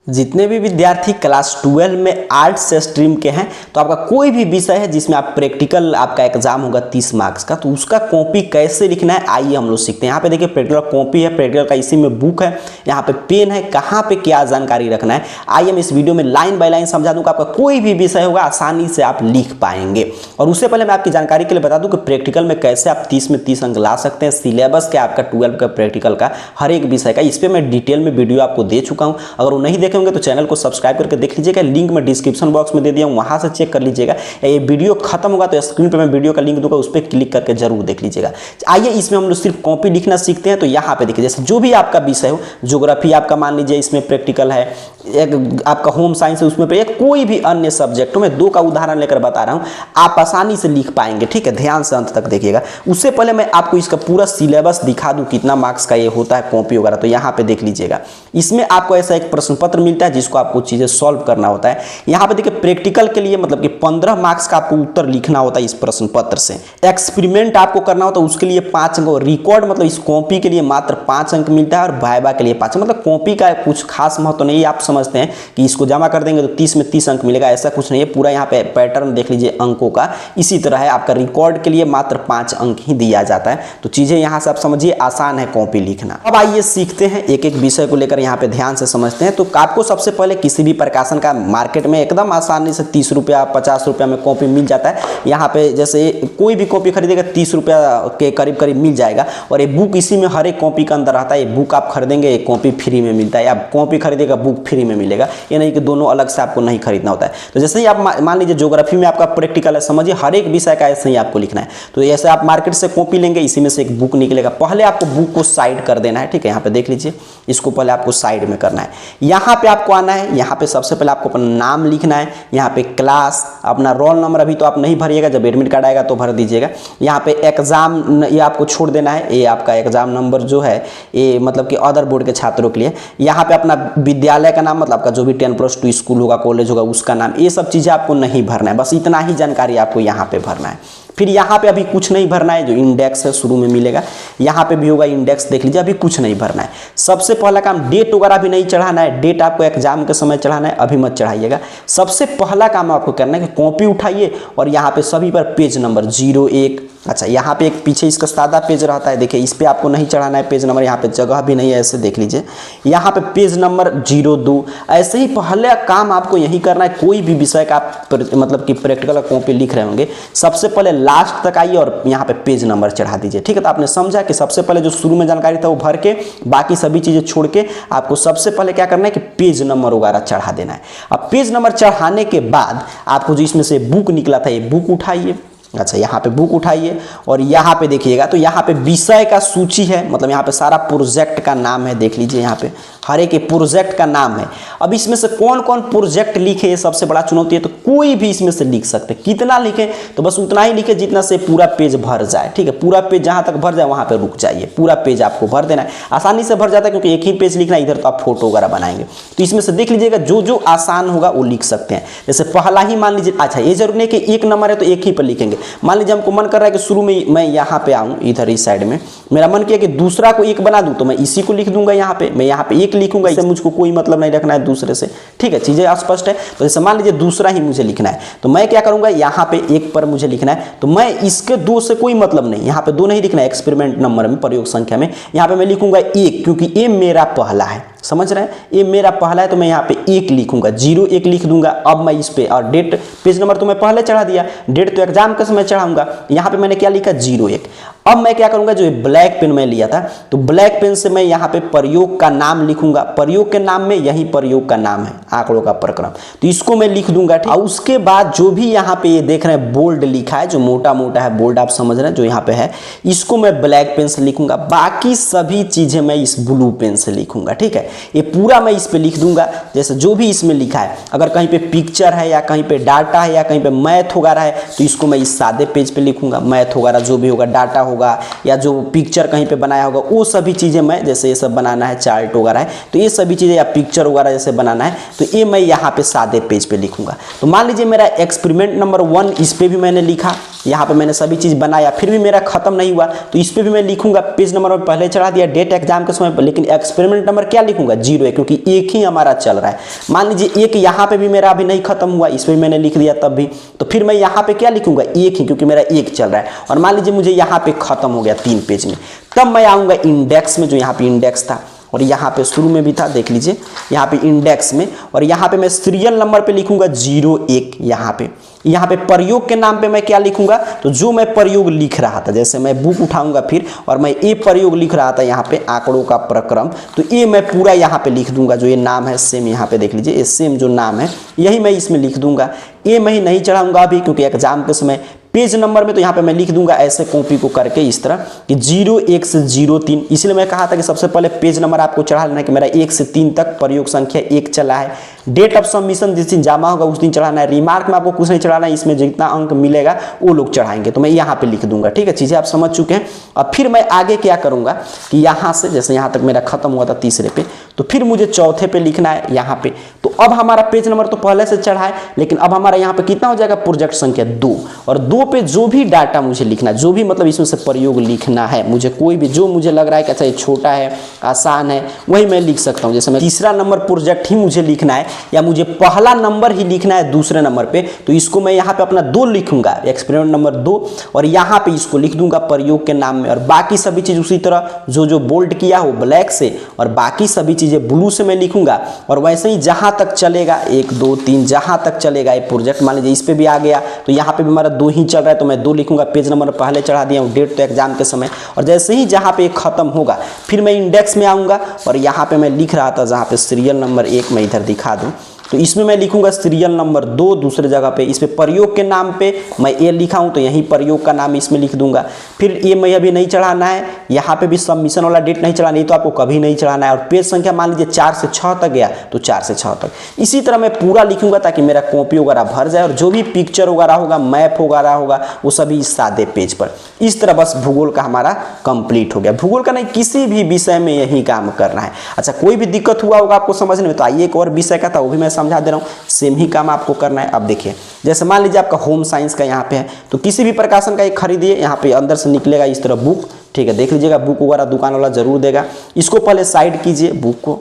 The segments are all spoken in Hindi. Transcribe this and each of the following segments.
जितने भी विद्यार्थी क्लास 12 में आर्ट्स स्ट्रीम के हैं तो आपका कोई भी विषय है जिसमें आप प्रैक्टिकल आपका एग्जाम होगा 30 मार्क्स का, तो उसका कॉपी कैसे लिखना है आइए हम लोग सीखते हैं। यहाँ पे देखिए प्रैक्टिकल कॉपी है, प्रैक्टिकल का इसी में बुक है, यहाँ पे पेन है, कहाँ पे क्या जानकारी रखना है आइए हम इस वीडियो में लाइन बाय लाइन समझा दूंगा। आपका कोई भी विषय होगा आसानी से आप लिख पाएंगे। और उससे पहले मैं आपकी जानकारी के लिए बता दूं कि प्रैक्टिकल में कैसे आप 30 में 30 अंक ला सकते हैं। सिलेबस क्या आपका 12 का प्रैक्टिकल का हर एक विषय का, इस पर मैं डिटेल में वीडियो आपको दे चुका हूँ। अगर वो नहीं देखे होंगे तो चैनल को सब्सक्राइब करके देख लीजिएगा, लिंक में डिस्क्रिप्शन बॉक्स में दे दिया हूं, वहां से चेक कर लीजिएगा। ये वीडियो खत्म होगा तो स्क्रीन पे मैं वीडियो का लिंक दूंगा, उस पर क्लिक करके जरूर देख लीजिएगा। आइए इसमें हम लोग सिर्फ कॉपी लिखना सीखते हैं। तो यहाँ पे देखिए जैसे जो भी आपका विषय हो, ज्योग्राफी आपका मान लीजिए इसमें प्रैक्टिकल है, एक आपका होम साइंस है उसमें पे, कोई भी अन्य सब्जेक्ट हो, मैं दो का उदाहरण लेकर बता रहा हूं, आप आसानी से लिख पाएंगे। ठीक है, ध्यान से अंत तक देखिएगा। उससे पहले मैं आपको इसका पूरा सिलेबस दिखा दूं कितना मार्क्स का ये होता है कॉपी वगैरह। तो यहाँ पे देख लीजिएगा, इसमें आपको ऐसा एक प्रश्न पत्र मिलता है जिसको आपको चीजें सॉल्व करना होता है। यहाँ पे देखिए प्रैक्टिकल के लिए मतलब कि 15 मार्क्स का आपको उत्तर लिखना होता है इस प्रश्न पत्र से। एक्सपेरिमेंट आपको करना होता है, उसके लिए 5 अंक। रिकॉर्ड मतलब इस कॉपी के लिए मात्र 5 अंक मिलता है और वाइवा के लिए 5 अंक। मतलब कॉपी का कुछ खास महत्व नहीं है। आप समझते हैं कि इसको जमा कर देंगे तो 30 में 30 अंक मिलेगा, ऐसा कुछ नहीं है। पूरा यहाँ पे पैटर्न देख लीजिए अंकों का, इसी तरह है। आपका रिकॉर्ड के लिए मात्र 5 अंक ही दिया जाता है। तो चीजें यहाँ से आप समझिए आसान है कॉपी लिखना। अब आइए सीखते हैं एक एक विषय को लेकर, यहाँ पे ध्यान से समझते हैं। तो आपको सबसे पहले किसी भी प्रकाशन का मार्केट में एकदम आसानी से 30 रुपया 50 रुपया में कॉपी मिल जाता है। यहाँ पे जैसे कोई भी कॉपी खरीदेगा 30 रुपया के करीब करीब मिल जाएगा। और ये बुक इसी में हर एक कॉपी का अंदर रहता है। ये बुक आप खरीदेंगे ये कॉपी फ्री में मिलता है, या कॉपी खरीदेगा बुक फ्री में मिलेगा। ये नहीं कि दोनों अलग से आपको नहीं खरीदना होता है। तो जैसे ही आप मान लीजिए ज्योग्राफी में आपका प्रैक्टिकल है, समझिए हर एक विषय का ऐसे ही आपको लिखना है। तो ऐसे आप मार्केट से कॉपी लेंगे, इसी में से एक बुक निकलेगा। पहले आपको बुक को साइड कर देना है। ठीक है, यहाँ पे देख लीजिए, इसको पहले आपको साइड में करना है। यहाँ पे आपको आना है, यहाँ पे सबसे पहले आपको अपना नाम लिखना है। यहाँ पे क्लास, अपना रोल नंबर अभी तो आप नहीं भरिएगा, जब एडमिट कार्ड आएगा तो भर दीजिएगा। यहाँ पे एग्जाम ये आपको छोड़ देना है, ये आपका एग्जाम नंबर जो है ये मतलब कि अदर बोर्ड के छात्रों के लिए। यहाँ पे अपना विद्यालय का नाम, मतलब आपका जो भी 10+2 स्कूल होगा कॉलेज होगा उसका नाम, ये सब चीजें आपको नहीं भरना है। बस इतना ही जानकारी आपको यहाँ पे भरना है। फिर यहाँ पे अभी कुछ नहीं भरना है, जो इंडेक्स है शुरू में मिलेगा, यहाँ पे भी होगा इंडेक्स, देख लीजिए। अभी कुछ नहीं भरना है। सबसे पहला काम डेट वगैरह भी नहीं चढ़ाना है। डेट आपको एग्जाम के समय चढ़ाना है, अभी मत चढ़ाइएगा। सबसे पहला काम आपको करना है कि कॉपी उठाइए और यहाँ पे सभी पर पेज नंबर 01, अच्छा यहाँ पे एक पीछे इसका सादा पेज रहता है, देखिए इस पे आपको नहीं चढ़ाना है पेज नंबर, यहाँ पे जगह भी नहीं है, ऐसे देख लीजिए। यहाँ पे पेज नंबर 02, ऐसे ही पहले काम आपको यही करना है। कोई भी विषय का आप मतलब कि प्रैक्टिकल कॉपी लिख रहे होंगे, सबसे पहले लास्ट तक आइए और यहाँ पे पेज नंबर चढ़ा दीजिए। ठीक है, तो आपने समझा कि सबसे पहले जो शुरू में जानकारी था वो भर के, बाकी सभी चीजें छोड़ के आपको सबसे पहले क्या करना है कि पेज नंबर वगैरह चढ़ा देना है। अब पेज नंबर चढ़ाने के बाद आपको जो इसमें से बुक निकला था ये बुक उठाइए। अच्छा यहाँ पे बुक उठाइए और यहाँ पे देखिएगा, तो यहाँ पे विषय का सूची है, मतलब यहाँ पे सारा प्रोजेक्ट का नाम है, देख लीजिए यहाँ पे हर एक प्रोजेक्ट का नाम है। अब इसमें से कौन कौन प्रोजेक्ट लिखे, ये सबसे बड़ा चुनौती है। तो कोई भी इसमें से लिख सकते, कितना लिखे तो बस उतना ही लिखे जितना से पूरा पेज भर जाए। ठीक है, पूरा पेज जहाँ तक भर जाए वहाँ पे रुक जाइए, पूरा पेज आपको भर देना है। आसानी से भर जाता है क्योंकि एक ही पेज लिखना है, इधर तो आप फोटो वगैरह बनाएंगे। तो इसमें से देख लीजिएगा जो जो आसान होगा वो लिख सकते हैं। जैसे पहला ही मान लीजिए, अच्छा ये जरूर नहीं कि एक नंबर है तो एक ही पर लिखेंगे। मान लीजिए हमको मन कर रहा है कि शुरू में मैं यहाँ पे आऊँ, इधर इस साइड में मेरा मन किया कि दूसरा को एक बना दूं, तो मैं इसी को लिख दूंगा। यहाँ पे मैं यहाँ पे एक लिखूंगा, इससे मुझको कोई मतलब नहीं रखना है दूसरे से। ठीक है, चीजें स्पष्ट है। तो जैसे मान लीजिए दूसरा ही मुझे लिखना है, तो मैं क्या करूंगा, यहाँ पे एक पर मुझे लिखना है, तो मैं इसके दो से कोई मतलब नहीं, यहाँ पे दो नहीं लिखना है। एक्सपेरिमेंट नंबर में, प्रयोग संख्या में यहाँ पे मैं लिखूंगा 1, क्योंकि ये मेरा पहला है। समझ रहे हैं, ये मेरा पहला है तो मैं यहाँ पे 1 लिखूंगा, 01 लिख दूंगा। अब मैं इस पे, और डेट पेज नंबर तो मैं पहले चढ़ा दिया, डेट तो एग्जाम के समय चढ़ाऊंगा। यहाँ पे मैंने क्या लिखा 01। अब मैं क्या करूंगा, जो ब्लैक पेन मैं लिया था, तो ब्लैक पेन से मैं यहाँ पे प्रयोग का नाम लिखूंगा। प्रयोग के नाम में यही प्रयोग का नाम है, आंकड़ों का प्रक्रम, तो इसको मैं लिख दूंगा। और उसके बाद जो भी यहाँ पे ये देख रहे हैं बोल्ड लिखा है, जो मोटा मोटा है बोल्ड आप समझ रहे हैं, जो यहाँ पे है, इसको मैं ब्लैक पेन से लिखूंगा। बाकी सभी चीजें मैं इस ब्लू पेन से लिखूंगा। ठीक है, ये पूरा मैं इस पे लिख दूंगा। जैसे जो भी इसमें लिखा है, अगर कहीं पे पिक्चर है या कहीं पे डाटा है या कहीं पे मैथ वगैरह है, तो इसको मैं इस सादे पेज पे लिखूंगा। मैथ वगैरह जो भी होगा, डाटा होगा, होगा या जो पिक्चर कहीं पे बनाया होगा वो सभी चीज़ें मैं, जैसे ये सब बनाना है, चार्ट वगैरह है तो ये सभी चीज़ें, या पिक्चर वगैरह जैसे बनाना है तो ये मैं यहाँ पे सादे पेज पे लिखूंगा। तो मान लीजिए मेरा एक्सपेरिमेंट नंबर 1 इस पे भी मैंने लिखा, यहाँ पे मैंने सभी चीज़ बनाया, फिर भी मेरा खत्म नहीं हुआ तो इस पे भी मैं लिखूंगा। पेज नंबर में पहले चढ़ा दिया डेट एग्जाम के समय पर, लेकिन एक्सपेरिमेंट नंबर क्या लिखूंगा 0 है, क्योंकि एक ही हमारा चल रहा है। मान लीजिए एक यहाँ पे भी मेरा अभी नहीं खत्म हुआ, इस पे भी मैंने लिख दिया तब भी, तो फिर मैं यहाँ पे क्या लिखूंगा 1 ही, क्योंकि मेरा 1 चल रहा है। और मान लीजिए मुझे यहाँ पे खत्म हो गया 3 पेज में, तब मैं आऊँगा इंडेक्स में, जो यहाँ पे इंडेक्स था और यहाँ पे शुरू में भी था, देख लीजिए यहाँ पे इंडेक्स में, और यहाँ पे मैं सीरियल नंबर पे लिखूंगा 01। यहाँ पे प्रयोग के नाम पे मैं क्या लिखूंगा, तो जो मैं प्रयोग लिख रहा था, जैसे मैं बुक उठाऊंगा फिर और मैं ये प्रयोग लिख रहा था यहाँ पे आंकड़ों का प्रक्रम, तो ये मैं पूरा यहाँ पे लिख दूंगा। जो ये नाम है सेम, यहाँ पे देख लीजिए ये सेम जो नाम है यही मैं इसमें लिख दूंगा। ये मैं नहीं चढ़ाऊंगा अभी, क्योंकि एग्जाम के समय पेज नंबर में तो यहाँ पे मैं लिख दूंगा ऐसे कॉपी को करके इस तरह कि 01 से 03। इसलिए मैं कहा था कि सबसे पहले पेज नंबर आपको चढ़ा लेना है कि मेरा 1 से 3 तक प्रयोग संख्या 1 चला है। डेट ऑफ सबमिशन जिस दिन जमा होगा उस दिन चढ़ाना है। रिमार्क में आपको कुछ नहीं चढ़ाना है, इसमें जितना अंक मिलेगा वो लोग चढ़ाएंगे, तो मैं यहाँ पे लिख दूंगा। ठीक है, चीज़ें आप समझ चुके हैं। अब फिर मैं आगे क्या करूँगा कि यहाँ से, जैसे यहाँ तक मेरा खत्म हुआ था तीसरे पे, तो फिर मुझे चौथे पे लिखना है यहाँ पे। तो अब हमारा पेज नंबर तो पहले से चढ़ा है, लेकिन अब हमारा यहाँ पे कितना हो जाएगा, प्रोजेक्ट संख्या 2। और 2 पे जो भी डाटा मुझे लिखना है, जो भी मतलब इसमें से प्रयोग लिखना है मुझे, कोई भी जो मुझे लग रहा है कि अच्छा ये छोटा है, आसान है, वही मैं लिख सकता हूँ। जैसे मैं तीसरा नंबर प्रोजेक्ट ही मुझे लिखना है या मुझे पहला नंबर ही लिखना है दूसरे नंबर पे, तो इसको मैं यहाँ पे अपना 2 लिखूंगा, एक्सपेरिमेंट नंबर 2, और यहाँ पे इसको लिख दूंगा प्रयोग के नाम में। और बाकी सभी चीज़ उसी तरह जो बोल्ड किया हो ब्लैक से, और बाकी सभी चीज़ें ब्लू से मैं लिखूंगा। और वैसे ही जहाँ तक चलेगा 1 2 3 जहाँ तक चलेगा ये प्रोजेक्ट, मान लीजिए इस पे भी आ गया तो यहाँ पे भी हमारा 2 ही चल रहा है तो मैं 2 लिखूंगा। पेज नंबर पहले चढ़ा दिया हूँ, डेट तो एग्जाम के समय। और जैसे ही जहाँ पे खत्म होगा फिर मैं इंडेक्स में आऊँगा और यहाँ पे मैं लिख रहा था जहाँ पे सीरियल नंबर 1 मैं इधर दिखा दूँ, तो इसमें मैं लिखूंगा सीरियल नंबर 2 दूसरे जगह पे। इसमें प्रयोग के नाम पे मैं ये लिखा हूँ तो यही प्रयोग का नाम इसमें लिख दूंगा। फिर ये मैं अभी नहीं चढ़ाना है, यहाँ पे भी सबमिशन वाला डेट नहीं चढ़ाना, नहीं तो आपको कभी नहीं चढ़ाना है। और पेज संख्या मान लीजिए 4 से 6 तक गया तो 4 से 6 तक इसी तरह मैं पूरा लिखूंगा ताकि मेरा कॉपी वगैरह भर जाए। और जो भी पिक्चर वगैरह होगा, मैप वगैरह होगा, वो सभी सादे पेज पर। इस तरह बस भूगोल का हमारा कंप्लीट हो गया। भूगोल का नहीं, किसी भी विषय में यही काम करना है। अच्छा, कोई भी दिक्कत हुआ होगा आपको समझने में तो आइए एक और विषय का था, वो भी मैं समझा दे रहा हूँ, सेम ही काम आपको करना है। अब देखिए, जैसे मान लीजिए आपका होम साइंस का यहाँ पे है, तो किसी भी प्रकाशन का ये खरीदिए, यहाँ पे अंदर से निकलेगा इस तरह बुक। ठीक है, देख लीजिएगा बुक वगैरह दुकान वाला जरूर देगा। इसको पहले साइड कीजिए बुक को,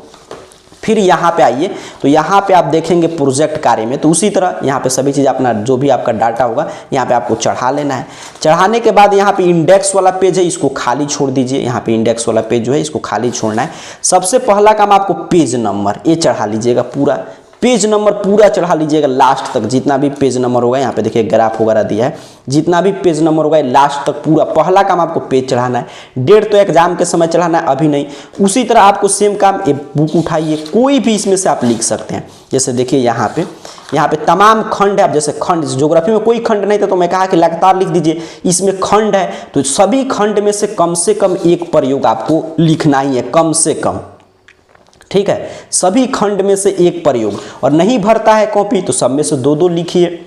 फिर यहाँ पे आइए तो यहाँ पे आप देखेंगे प्रोजेक्ट कार्य में, तो उसी तरह यहाँ पे सभी चीज़ अपना जो भी आपका डाटा होगा यहाँ पे आपको चढ़ा लेना है। चढ़ाने के बाद यहाँ पे इंडेक्स वाला पेज है, इसको खाली छोड़ दीजिए। यहाँ पे इंडेक्स वाला पेज जो है इसको खाली छोड़ना है। सबसे पहला काम आपको पेज नंबर ये चढ़ा लीजिएगा, पूरा पेज नंबर पूरा चढ़ा लीजिएगा लास्ट तक। जितना भी पेज नंबर होगा, यहाँ पे देखिए ग्राफ वगैरह दिया है, जितना भी पेज नंबर होगा लास्ट तक पूरा पहला काम आपको पेज चढ़ाना है। डेट तो एग्जाम के समय चढ़ाना है, अभी नहीं। उसी तरह आपको सेम काम, एक बुक उठाइए, कोई भी इसमें से आप लिख सकते हैं। जैसे देखिए यहाँ पे तमाम खंड है। अब जैसे खंड, ज्योग्राफी में कोई खंड नहीं था तो मैं कहा कि लगातार लिख दीजिए। इसमें खंड है तो सभी खंड में से कम एक प्रयोग आपको लिखना ही है, कम से कम। ठीक है, सभी खंड में से एक प्रयोग। और नहीं भरता है कॉपी तो सब में से 2-2 लिखिए,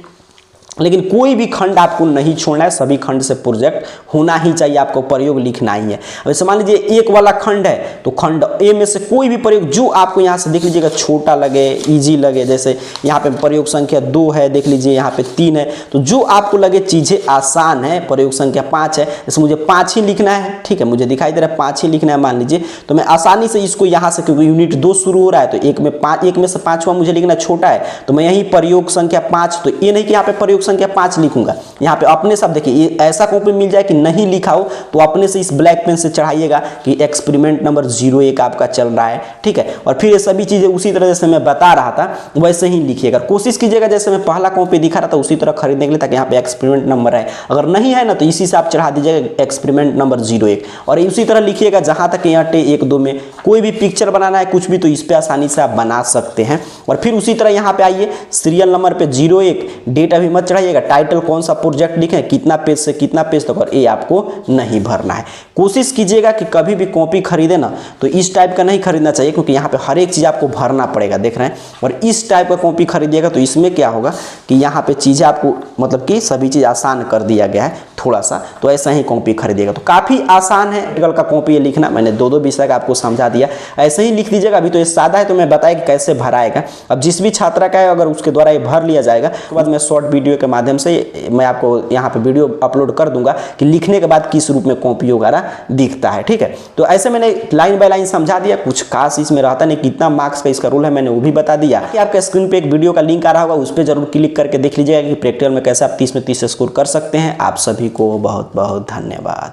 लेकिन कोई भी खंड आपको नहीं छोड़ना है। सभी खंड से प्रोजेक्ट होना ही चाहिए, आपको प्रयोग लिखना ही है। अब जैसे मान लीजिए 1 वाला खंड है तो खंड ए में से कोई भी प्रयोग जो आपको यहाँ से देख लीजिएगा छोटा लगे, इजी लगे। जैसे यहाँ पे प्रयोग संख्या 2 है, देख लीजिए यहाँ पे 3 है, तो जो आपको लगे चीज़ें आसान है। प्रयोग संख्या 5 है, जैसे मुझे 5 ही लिखना है। ठीक है, मुझे दिखाई दे रहा है 5 ही लिखना है मान लीजिए, तो मैं आसानी से इसको यहाँ से, क्योंकि यूनिट 2 शुरू हो रहा है तो 1 में से 5वां मुझे लिखना छोटा है, तो मैं यही प्रयोग संख्या 5, तो ये नहीं कि यहाँ पे प्रयोग संख्या 5 लिखूंगा। यहाँ पे अपने सब देखिए, ऐसा कॉपी मिल जाए कि नहीं लिखा हो तो अपने से इस ब्लैक पेन से चढ़ाइएगा कि एक्सपेरिमेंट नंबर 01 आपका चल रहा है। ठीक है, और फिर ये सभी चीजें उसी तरह जैसे मैं बता रहा था वैसे ही लिखिएगा। कोशिश कीजिएगा जैसे मैं पहला कॉपी दिखा रहा था उसी तरह खरीदने के लिए, ताकि यहाँ पे एक्सपेरिमेंट नंबर है। अगर नहीं है ना तो इसी से आप चढ़ा दीजिएगा एक्सपेरिमेंट नंबर 01, और उसी तरह लिखिएगा जहां तक यहाँ 1-2 में कोई भी पिक्चर बनाना है कुछ भी, तो इस पे आसानी से आप बना सकते हैं। और फिर उसी तरह यहाँ पे आइए, सीरियल नंबर पे 01, डेट अभी मत चढ़ाइएगा, टाइटल कौन सा प्रोजेक्ट लिखें, कितना पेज से कितना पेज तक, और ये आपको नहीं भरना है। कोशिश कीजिएगा कि कभी भी कॉपी खरीदे ना तो इस टाइप का नहीं खरीदना चाहिए, क्योंकि यहाँ पे हर एक चीज़ आपको भरना पड़ेगा, देख रहे हैं। और इस टाइप का कॉपी खरीदिएगा तो इसमें क्या होगा कि यहाँ पे चीज़ें आपको, मतलब कि सभी चीज़ आसान कर दिया गया है। थोड़ा सा, तो ऐसा ही कॉपी खरीदिएगा। तो काफ़ी आसान है प्रैक्टिकल का कॉपी ये लिखना। मैंने दो विषय का आपको समझा दिया, ऐसे ही लिख दीजिएगा। अभी तो ये सादा है तो मैं बताया कि कैसे भराएगा। अब जिस भी छात्रा का है अगर उसके द्वारा ये भर लिया जाएगा तो बाद मैं शॉर्ट वीडियो के माध्यम से मैं आपको यहाँ पे वीडियो अपलोड कर दूंगा कि लिखने के बाद किस रूप में कॉपी वगैरह दिखता है, ठीक है। तो ऐसे मैंने लाइन बाय लाइन समझा दिया, कुछ खास इसमें रहता नहीं। कितना मार्क्स का इसका रूल है मैंने वो भी बता दिया। कि आपके स्क्रीन पे एक वीडियो का लिंक आ रहा होगा, उस पर जरूर क्लिक करके देख लीजिएगा कि प्रैक्टिकल में कैसे आप 30 में 30 स्कोर कर सकते हैं। आप सभी को बहुत बहुत धन्यवाद।